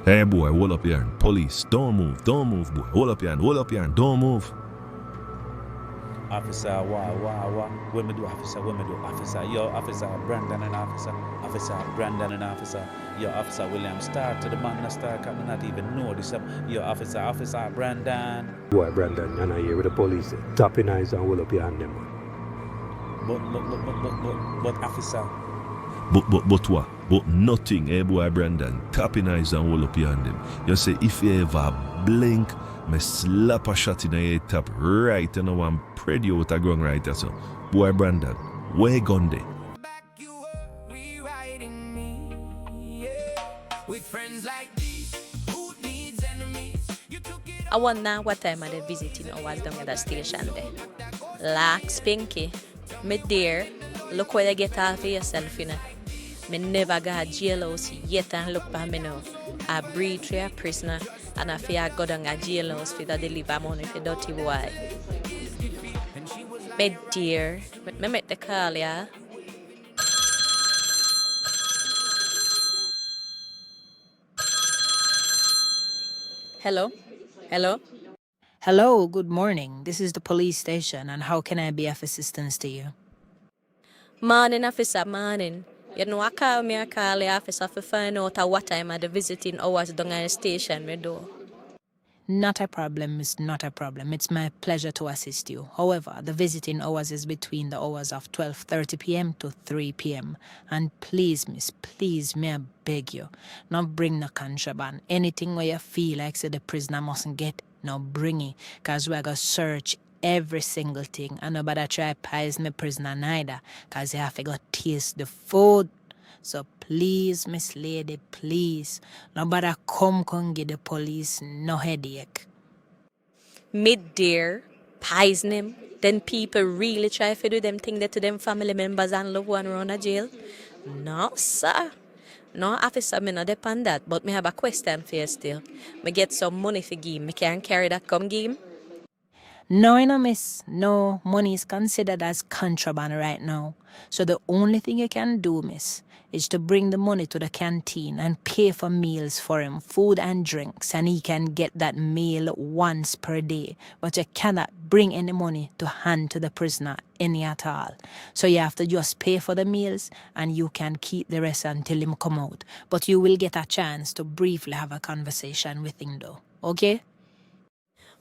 Hey boy, hold up here. Police, don't move boy. Hold up here, don't move. Officer, wah. What me do, officer? Officer, yo, officer, Brandon and officer. Yo, officer, William Starr to the man that Starr, I'm not even know this. Yo, officer, Brandon. Boy, Brandon, you're not here with the police. Tapping eyes and hold up your hand, them. But officer. But what? But nothing, eh boy Brandon. Tapping eyes and hold up your hand them. You say if you ever blink, me slap a shot in your tap right and now I'm pretty out of ground right there. So boy Brandon, where you gone there? I wonder what time are they visiting hours down at the station there. Lax Pinky, me dear, look where you get off of yourself, you know. Me never got a jailhouse yet and look for me now. I breed for a prisoner and I fear I go down a jailhouse for to deliver money for dirty boy. Me dear, me make the call, yeah. Hello? Hello, good morning. This is the police station, and how can I be of assistance to you? Morning, officer, morning. You know, I call the officer to find out at what time are the visiting hours down at the station, me do. Not a problem, miss, not a problem. It's my pleasure to assist you. However, the visiting hours is between the hours of 12:30 p.m. to 3 p.m. And please, miss, please, may I beg you, not bring no contraband. Anything where you feel like say the prisoner mustn't get, no bring it, because we're going to search every single thing. And nobody try pies me prisoner neither, because you have to go taste the food. So please, Miss Lady, please, nobody come give the police no headache. Mid dear, poison him. Then people really try to do them thing that to them family members and loved one around a jail. No, sir. No, officer, me not depend that, but me have a question for you still. Me get some money for give me can carry that come give him? No, miss. No, money is considered as contraband right now. So the only thing you can do, miss, is to bring the money to the canteen and pay for meals for him, food and drinks, and he can get that meal once per day. But you cannot bring any money to hand to the prisoner any at all. So you have to just pay for the meals and you can keep the rest until him come out. But you will get a chance to briefly have a conversation with him though. Okay?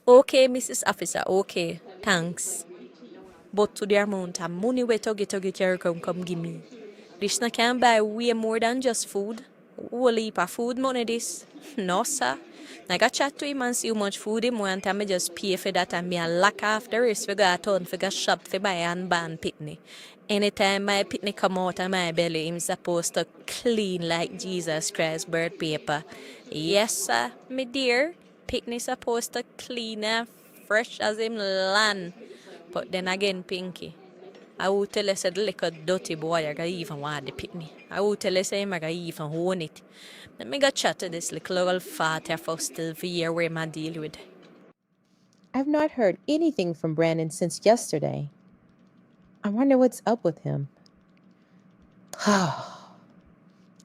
Okay, Mrs. Officer, okay. Thanks. But to the amount of money we to get your come give me. This not can buy way more than just food. Whole heap of food money this. No, sir. I got chat to him and see how much food him want and me just pay for that and me a lock off the rest. We got a ton for go shop for buy and ban pitney. Anytime my pitney come out of my belly, him supposed to clean like Jesus Christ bird paper. Yes, sir, me dear. Pitney supposed to clean and fresh as him land. But then again, Pinky, I will tell you said like a dirty boy I got even want the pitney. I will tell you say I got even own it. Let me go chat to this little father for still for year where I deal with. I've not heard anything from Brandon since yesterday. I wonder what's up with him.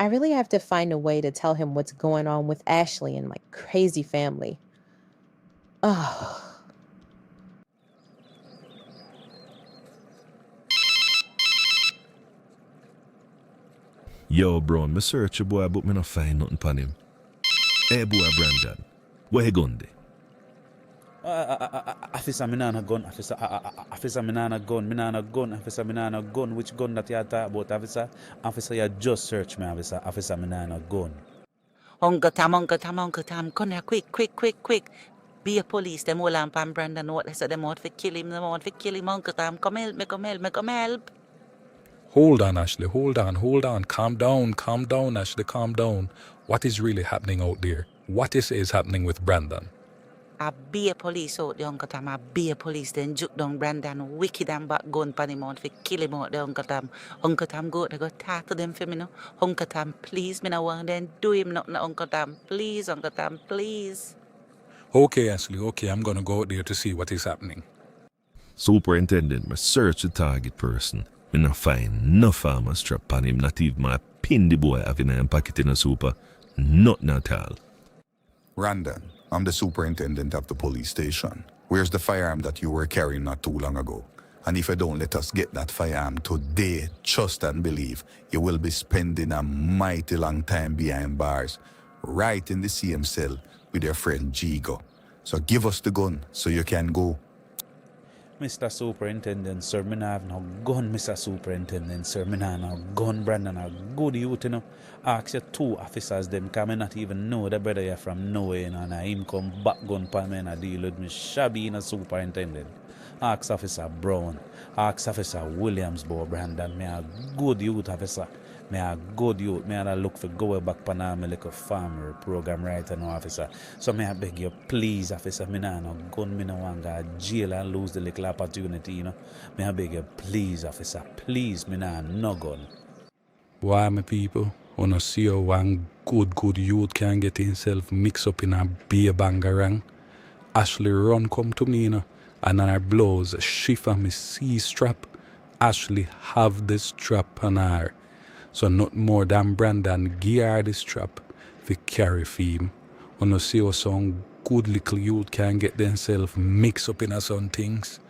I really have to find a way to tell him what's going on with Ashley and my crazy family. Yo bro, me search a boy but me not find nothing pon him. Hey boy Brandon, where you gone there? Officer, me nah gun. Officer, me nah gun. Officer, me nah gun. Which gun that you talk about, officer? Officer, you just search me, officer. Officer, me nah gun. Uncle Tam, come here, quick. Be a police, them all and Pam Brandon, what they said, them want to kill him, Uncle Tam, come help. Hold on, Ashley, hold on. Calm down, Ashley, calm down. What is really happening out there? What is happening with Brandon? I be a police out there, Uncle Tam. I be a police, then juke down Brandon, wicked and back gun pan him out, for kill him out there, Uncle Tam. Uncle Tam, go talk to them for me, no? Uncle Tam, please, me no want them do him nothing, Uncle Tam. Please, Uncle Tam, please. Okay, Ashley, okay, I'm gonna go out there to see what is happening. Superintendent, me search the target person. Me not find no farmer strap on him, not even my pin the boy having a packet in a super. Nothing at all. Randon, I'm the superintendent of the police station. Where's the firearm that you were carrying not too long ago? And if you don't let us get that firearm today, trust and believe, you will be spending a mighty long time behind bars, right in the same cell with your friend Jigo. So give us the gun so you can go. Mr. Superintendent, sir, me nah have no gun, Mr. Superintendent, sir. Me nah have no gun, Brandon, a good youth, you know. Ask your two officers, them, cause me not even know the brother here from nowhere, you know, and him come back gun pan me and I deal with me shabby in a superintendent. Ask Officer Brown, ask Officer Williams, boy, Brandon, me a good youth officer. Me a good youth. Me a look for go back pan my little farmer program right now, officer. So me a beg you, please, officer, me nah no gun, me no want go jail and lose the little opportunity, you know. Me a beg you, please, officer, please, me nah no gun. Why, my people, wanna see how one good youth can get himself mixed up in a beer bangarang? Ashley run come to me, you know, and her blows shift on me C-strap. Ashley have the strap on her. So not more than Brandon gear the strap for carry fame. Wanna see how some good little youth can get themselves mixed up in some things.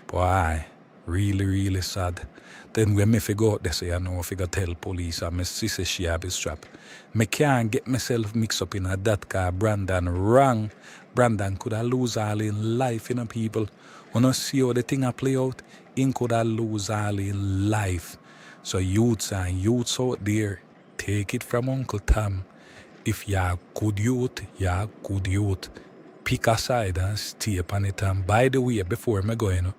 Boy, really sad. Then when me figure out this, I know if I go tell police and my sister she have a strap. Me can't get myself mixed up in that car. Brandon wrong. Brandon could have lose all in life, you know, people. Wanna see how the thing a play out? He could have lose all in life. So youths and youths out there, take it from Uncle Tom. If you're good youth, you're good youth. Pick a side and stay upon it. And by the way, before me go, you know,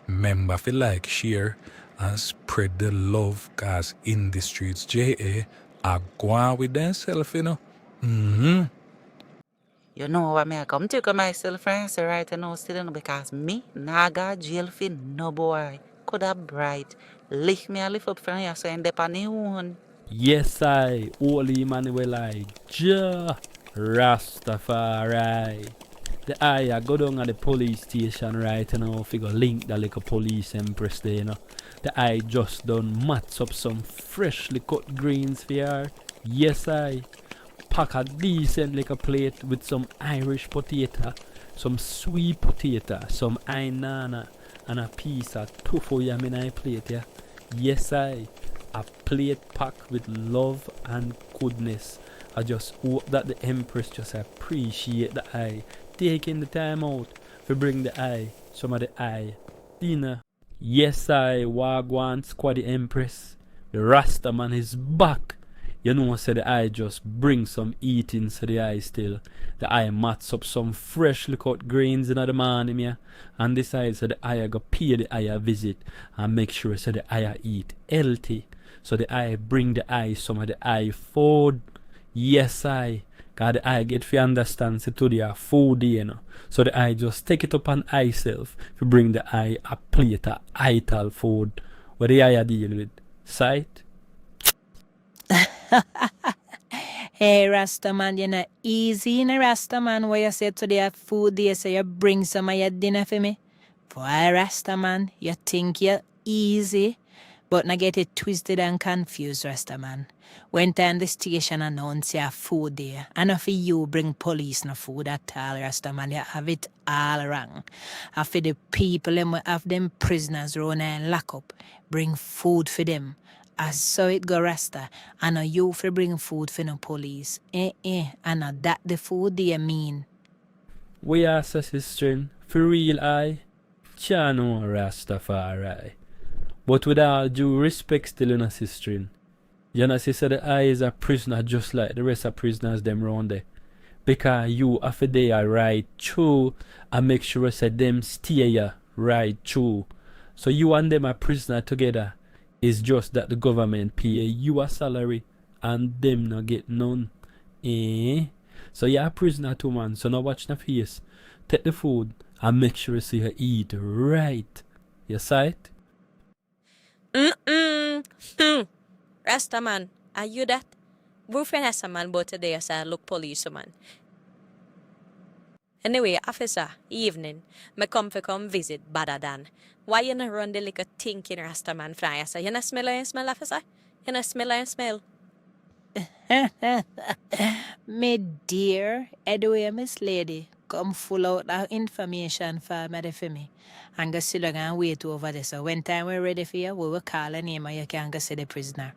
remember to like, share, and spread the love, cause in the streets, J.A. are going with themselves, you know. You know what me I come to myself, friends, right now still, you know, because me, naga jail fin, no boy. Coulda bright. Lift me a lift up from here so I end up on the one. Yes, I, Holy Emmanuel, I, Ja, Rastafari. The I go down at the police station right now, figure link the little police empress there, you know. The I just done mats up some freshly cut greens for her. Yes, I pack a decent little plate with some Irish potato, some sweet potato, some inana, and a piece of tofu yam in a plate, yeah. Yes, I. A plate packed with love and goodness. I just hope that the Empress just appreciate the eye, taking the time out to bring the eye, some of the eye dinner. Yes, I Wagwan squad the Empress. The Rasta man is back. You know, said the eye just bring some eating to the eye still. The eye mats up some freshly cut grains in the morning, yeah. And decide so the eye go pay the eye a visit and make sure so the eye eat healthy. So the eye bring the eye some of the eye food. Yes, I. Cause the eye get fi understand so to their food, you know. So the eye just take it upon eye self to bring the eye a plate of ital food. What the eye deal with? Sight? Hey, Rastaman, you're not easy in a Rastaman where you say today have food there, so you bring some of your dinner for me. Boy, Rastaman, you think you're easy, but now get it twisted and confused, Rastaman. When time the station announce you have food there, and if you bring police no food at all, Rastaman, you have it all wrong. After the people them have them prisoners run and lock up, bring food for them. As so it go Rasta, and a you for bring food for no police. And that the food they mean. We are sister for real I Chano Rastafari. But with all due respect still in a sister. You know say the I is a prisoner just like the rest of prisoners them round there. Because you after they are right true and make sure say them stay ya right true. So you and them are prisoner together. It's just that the government pay you a salary and them not get none. So you're a prisoner too, man. So now watch the face. Take the food and make sure you eat right. You sight? Rastaman, are you that? We're friends, man, but today I say look police, man. Anyway, officer, evening, me come visit Badadan. Why you not run the little thinking Rastaman fly? I say, you not smell, officer? You not smell? Me dear, anyway, Miss Lady, come full out that information for me for me. And go sit down and wait over there. So when time we're ready for you, we will call a name and you can go see the prisoner.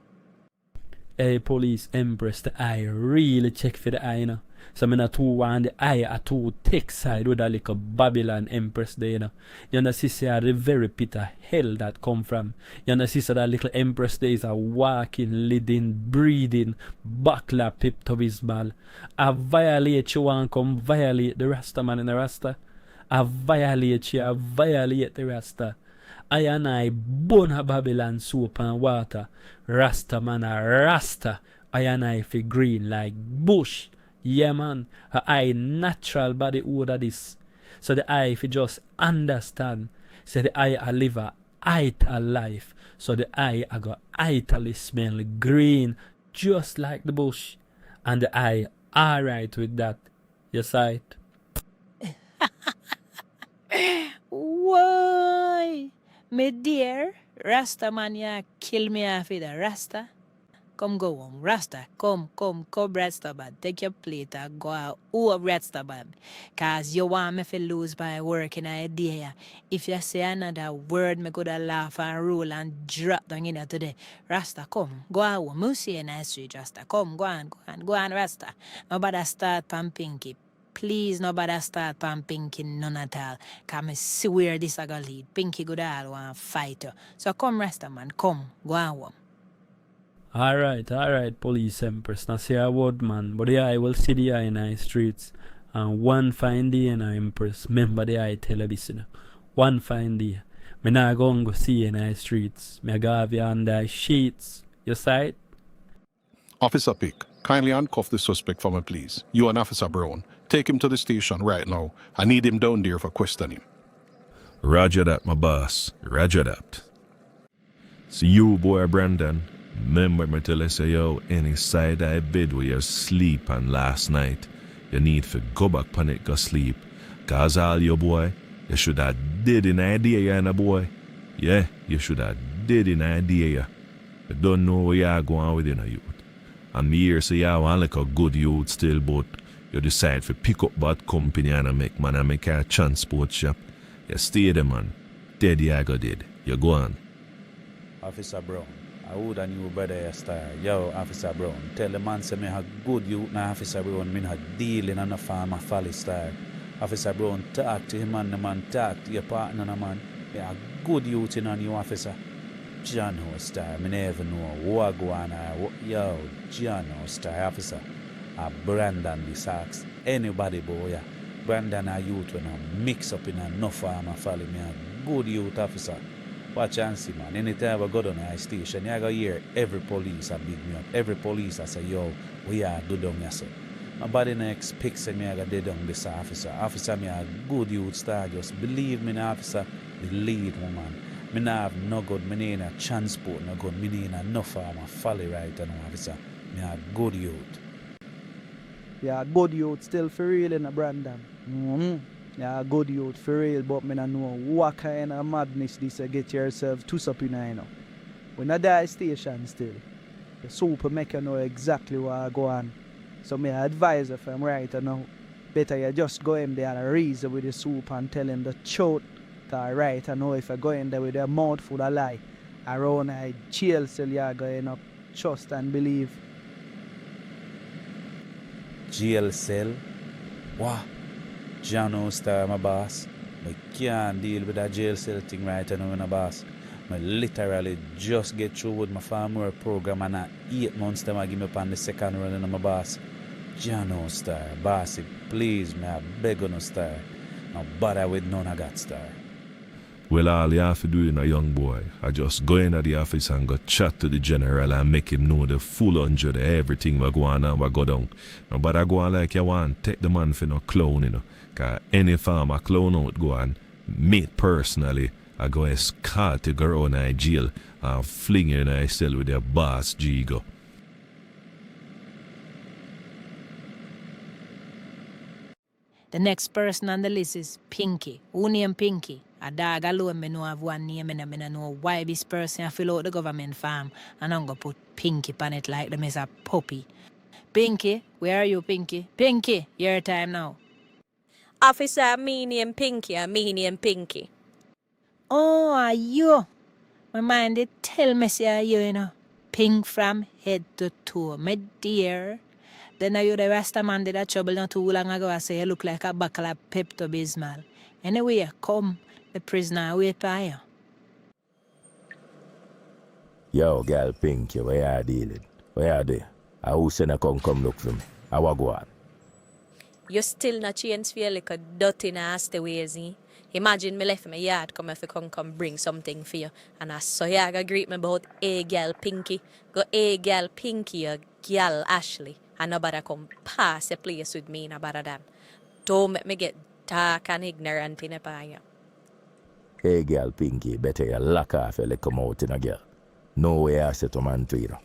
Hey, police empress, the eye really check for the eye, you know. So me not too want the eye a too thick side with a little Babylon empress there, you know. You know, sister, the very pit of hell that come from. You know, sister, that little empress there is a walking, leading, breathing, buckler pip to his ball. I violate you and come violate the Rasta man in the Rasta. I violate you, I violate the Rasta. I and I burn a Babylon soap and water. Rasta man a Rasta. I and I fi green like bush. Yeah man, I natural body order this. So the eye fi just understand. So the eye a live a height a life. So the eye a go heightly smell green just like the bush. And the eye alright with that. You sight? Why? Me dear, Rasta man ya kill me off with a Rasta. Come go home, Rasta. Come, Rasta man. Take your plate and go out. Oh, Rasta man. Cause you want me to lose by working idea. If you say another word, me could laugh and roll and drop down in there today. Rasta, come, go out home. You see a nice street, Rasta. Come, go on, Rasta. Nobody start pan pinky. Please, nobody start pan pinky none at all. Cause me swear this a go lead. Pinky good all want fight you. So come, Rasta man, come, go on home. Alright, police empress. Now say a word, man. But yeah, I will see the eye in the streets. And one fine day in the empress. Remember the eye television. One fine day. Me not go see in the streets. Me go have you on the sheets. You sight? Officer Pick, kindly handcuff the suspect for me, please. You and Officer Brown. Take him to the station right now. I need him down there for questioning. Roger that, my boss. Roger that. See you, boy, Brandon. Remember me tell you say, yo, any side I bed where you sleep and last night, you need to go back on it, go sleep. Cause all your boy, you should have did an idea, you and a boy. Yeah, you should have did an idea, you. You don't know where you are going with your youth. And me here say you want like a good youth still, but you decide to pick up bad company and make a transport shop. You stay there, man. Dead you go dead. You go on. Officer Brown, I would a new brother your star. Yo, Officer Brown, tell the man say me have good youth now, Officer Brown, me not dealing on the farm of Folly Star. Officer Brown, talk to him and the man, talk to your partner, the man. Me have good youth in on you, officer. John Star, me never know what go on. Yo, John Star, officer. Brandon the Sacks. Anybody boy, yeah. Brandon a youth when I mix up in enough farm of Folly. Me a good youth, officer. Watch and see, man. Anytime I go down to the station, I go hear every police a big me up. Every police I say, yo, we are do down here, sir. Nobody no expect say me I go dead down this officer. Officer, me a good youth star. Just believe me, officer. Believe me, man. Me not have no good. Me need a transport, no good. Me need enough farm of Folly right now, officer. Me a good youth. Yeah, good youth still for real in a Brandon. Yeah, good youth for real, but me not know what kind of madness this get yourself to up in now. We not die station still. The super make you know exactly what go on. So me advise if I'm right now. Better you just go in there and reason with the soup and tell him the truth. Right, I know if I go in there with a mouth full of lie, around a jail cell you going up, trust and believe. Jail cell? What? John Star, my boss. I can't deal with that jail cell thing right now, my boss. I literally just get through with my farm work program and at 8 months time I give me up on the second run, my boss. John Star, bossy, please, me I beg you, no Star. No bother with none of that, Star. Well, all you have to do, young boy, I just go into the office and go chat to the general and make him know the full 100 of everything we go on and we go down. No, but I go on like you want, take the man for no clown, Because any farmer clown out go on, me personally, I go escort the girl in a jail and fling her in a cell with their boss, Jigo. The next person on the list is Pinky. Who named Pinky? A dog alone me know have one name and I know why this person fill out the government farm and I'm gonna put Pinky on it like them is a puppy. Pinky, where are you, Pinky? Pinky, your time now. Officer, me name Pinky and me name Pinky. Oh, are you? My mind did tell me say you know. Pink from head to toe, my dear. Then you the Rasta man did a trouble not too long ago. I say you look like a buckle of Pepto-Bismol. Anyway, come. The prisoner wait for you. Yo, girl Pinky, where you dealing? Where you there? I who send a come look for me? I will go on. You still not change for like a dirty nasty ways, eh? Imagine me left my yard come if you come bring something for you. And I saw you go greet me about a girl Pinky. Go a girl Pinky or girl Ashley. And nobody come pass a place with me nobody than. Don't make me get dark and ignorant in a pie. Hey girl Pinky, better you lock off your come out in a girl. No way I say to man to you.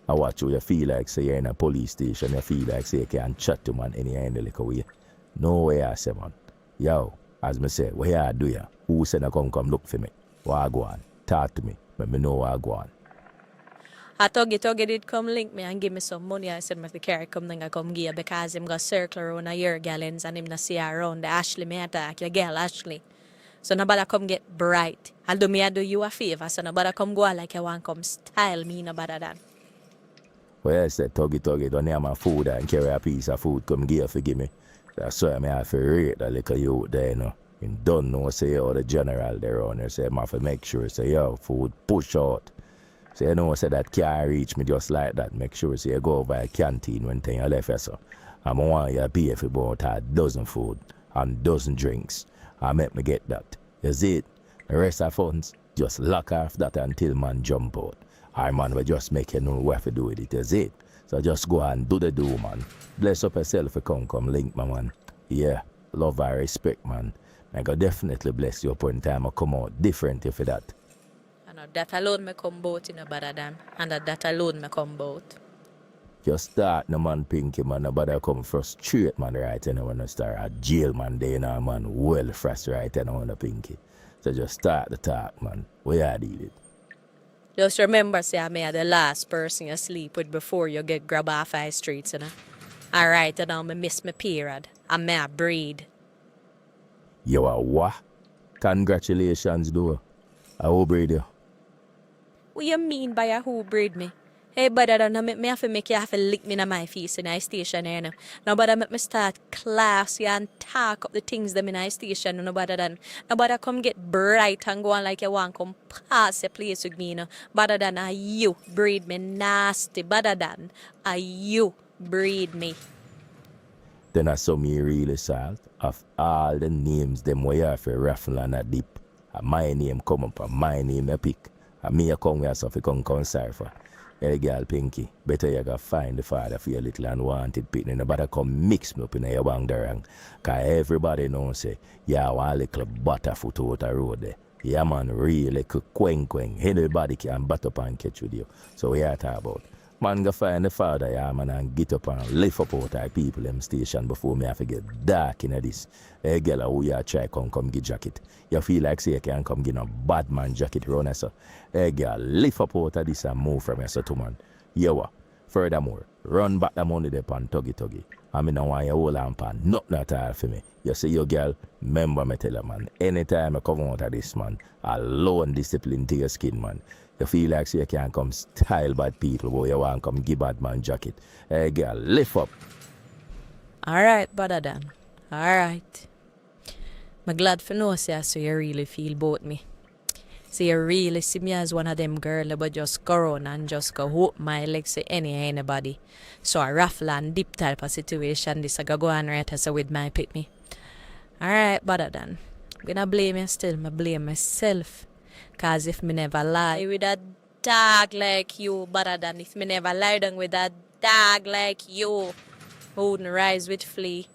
I watch you feel like say you're in a police station, you feel like say you can chat to man any in the little way. No way I say man. Yo, as me say, what you do ya? Who said I come look for me? Why go on? Talk to me. Let me know why go on. I Tuggy did come link me and give me some money. I said, if carry come then I come give you because him got circle around a year gallons and him not see around the Ashley me attack, your girl Ashley. So nobody come get bright. I'll do me I do you a favor. So nobody come go like you want come style me nobody than. Well I said Tuggy don't have my food and carry a piece of food come give me. That's why I have to rate the little youth there, you know. You don't know say you the general there on there. Say I have to make sure say yo food push out. So you know say that can't reach me just like that. Make sure say you go by a canteen when you left here so. I want you to pay for about a dozen food and dozen drinks. I make me get that. You see it? The rest of funds, just lock off that until man jump out. Our man will just make you know what to do with it. You see it? So just go and do the do, man. Bless up yourself if you come link, my man. Yeah, love and respect, man. I go definitely bless you up in time I come out different if that. And that alone me come bout in a better than. And that alone me come bout. Just start no man Pinky, man. Nobody come frustrate, man, right? You know, when you start a jail, man, they know, man, well frustrated, you know, on the Pinky. So just start the talk, man. Where you deal it? Just remember, say I may the last person you sleep with before you get grab off high streets, you know. Alright, and now me miss my period. I may a breed. You are what? Congratulations, though. I will breed you. What you mean by a who breed me? Hey, brother, don't make me have to make you have to lick me in my face in my station here now. Nobody make me start class and talk up the things them in my station. Nobody come get bright and go on like you want come pass a place with me, you know. Better than a you breed me nasty. Better than a you breed me. Then I saw me really salt of all the names them where you have to raffle and a dip. And my name come up and my name I pick. And me a come here so if you come cipher. Hey girl Pinky, better you go find the father for your little unwanted pitney. Nobody come mix me up in your wanderang. Cause everybody knows say, yeah, one little butterfoot out the road there. Yeah man, really queng. Anybody can butt up and catch with you. So what you talk about? Man go find the father, yeah man, and get up and lift up out our people them station before me have to get dark in this. Hey girl, who you try come get jacket. You feel like say you can come get a bad man jacket around here, so. Hey girl, lift up out of this and move from here, so to man. Yeah, furthermore, run back the money there on Tuggy. I mean, I want you hold on pan, nothing at all for me. You see your girl, remember me tell you, man, anytime I come out of this, man, alone discipline to your skin, man. You feel like say you can't come style bad people, but you want to come give bad man jacket. Hey girl, lift up. Alright, brother Dan. Alright. I'm glad for know, say, so you really feel about me. So you really see me as one of them girls but just go around and just go hope my legs to anybody. So a raffle and deep type of situation, this I go on right so with my pick me. Alright, brother Dan. I'm gonna blame you still, I blame myself. Cause if me never lie with a dog like you, brother Dan, if me never lie down with a dog like you, I wouldn't rise with flea.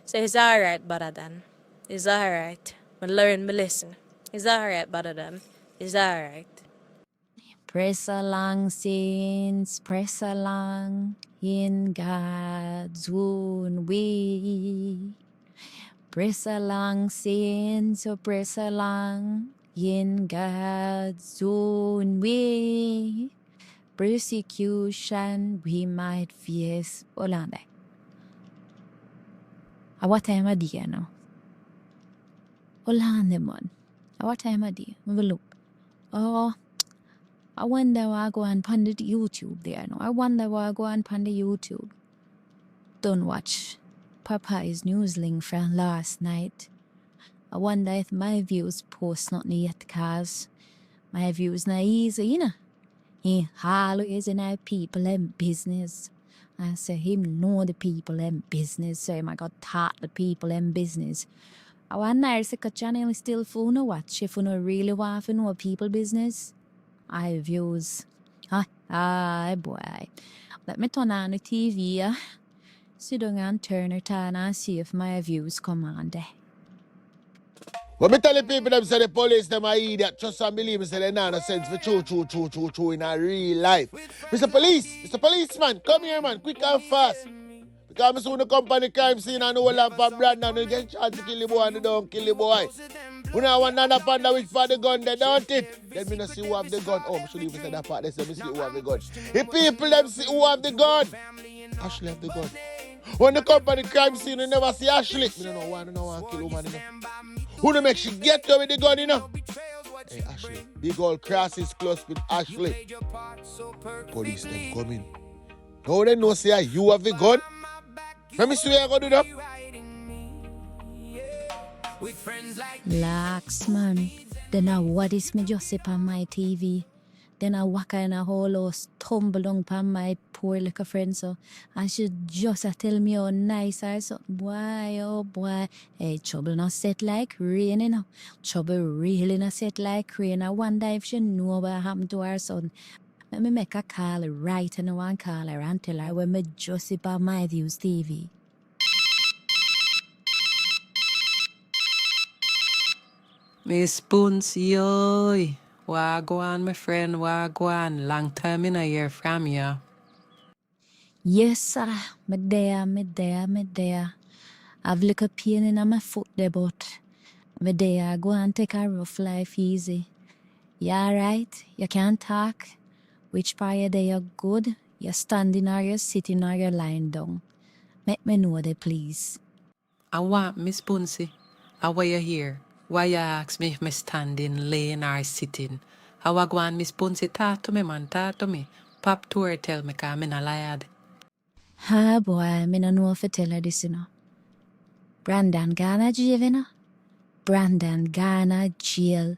So it's alright, brother Dan. It's alright. I learn my lesson. It's alright, brother Dan. It's alright. Press along, saints, press along in God's own way. Press along, saints, so press along. In God's own way. Persecution we might face. Hold on there. At what time of day now? Hold on there, man. At what time of day? Have a look. Oh, I wonder why I go on the YouTube there now. I wonder why I go on the YouTube. Don't watch Popeye's news link from last night. I wonder if my views post nothing yet, cause my views not easy, you know. He always in our people and business. I say him know the people and business, so him I got taught the people and business. I wonder if the channel is still full no watch if you no really want to know people business. I views. Boy. Let me turn on the TV. Sit down and turn it on and see if my views come on there. When me tell the people them say the police them are idiot, trust and believe me say they not no sense for true in a real life. Mr. Policeman, come here man, quick and fast. Because I soon the company crime scene and the whole lot of Brandon and get chance to kill the boy and they don't kill the boy. When I want another panda which for the gun, they don't it. Let me not see who have the gun. Oh, I should even say that part. They say me see who have the gun. If people them see who have the gun, Ashley have the gun. When the company crime scene, you never see Ashley. I don't know why I don't want to kill woman, you know. Who to make she get there with the gun, you know? Hey, Ashley. Big old crosses close with Ashley. Police them coming. Now they know say you have the gun. Let me see what you're going to do. Relax, man. Then I what is me just up on my TV. Then I walk in a whole house, tumble down upon my poor little friend, so I should just tell me how nice I something. Boy, oh boy. Hey, trouble not set like rain, you know. Trouble really not set like rain. I wonder if she know what happened to her son. Let me make a call right and I want to call her and tell her when me just up on my views TV. Miss Boons, yo. Wagwan, my friend, wagwan. Long time in a year from you. Yes, sir. Me there. I've little pain in my foot there, but me there. Go and take a rough life easy. You alright? You can't talk? Which part of you good? You standing or you sitting or you lying down? Make me know that, please. I want Miss Boonsy. How are you here? Why you ask me if me standing, laying or sitting? How I go on Miss Boonsy? Talk to me, man, talk to me. Pop to her tell me cause me not lied. Ah boy, me no know if I tell her this, you know. Brandon gone jail, you know. Brandon gone jail.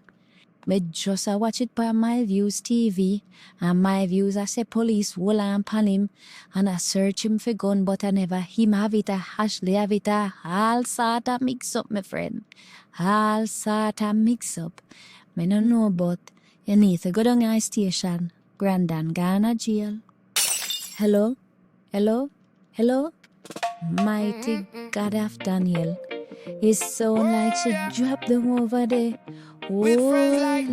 Me just watch it by my views TV, and my views I say police hold on pan him, and I search him for gun, but I never him have it, Ashley have it, all sort of mix up, my friend. All sort of mix up. Me no know, but you need to go down our station. Brandon gone jail. Hello? Mighty God of Daniel. It sound like she dropped them over there. Oh, Lord,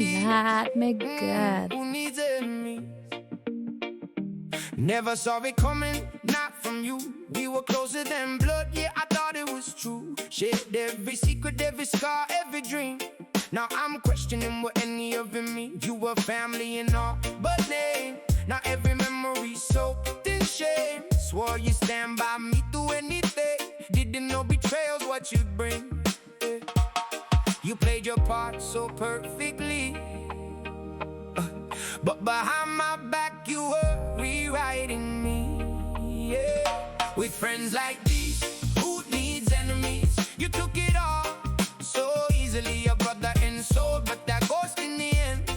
my God. Never saw it coming, not from you. We were closer than blood, yeah, I thought it was true. Shared every secret, every scar, every dream. Now I'm questioning what any of it means. You were family and all, but name. Now every memory soaked in shame. Swore you stand by me through anything. Didn't know betrayal's what you'd bring. You played your part so perfectly, but behind my back you were rewriting me, yeah. With friends like these, who needs enemies? You took it all so easily, a brother and soul, but that ghost in the end.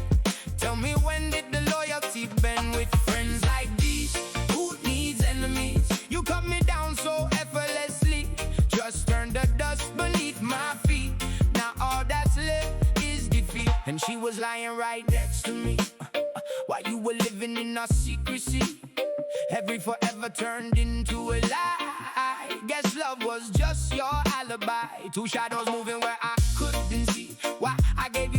Tell me when did the loyalty bend? With friends like these, who needs enemies? You cut me down so effortlessly, just turned the dust beneath my feet. Now all that's left is defeat. And she was lying right next to me, while you were living in our secrecy. Every forever turned into a lie. Guess love was just your alibi. Two shadows moving where I couldn't see. Why I gave you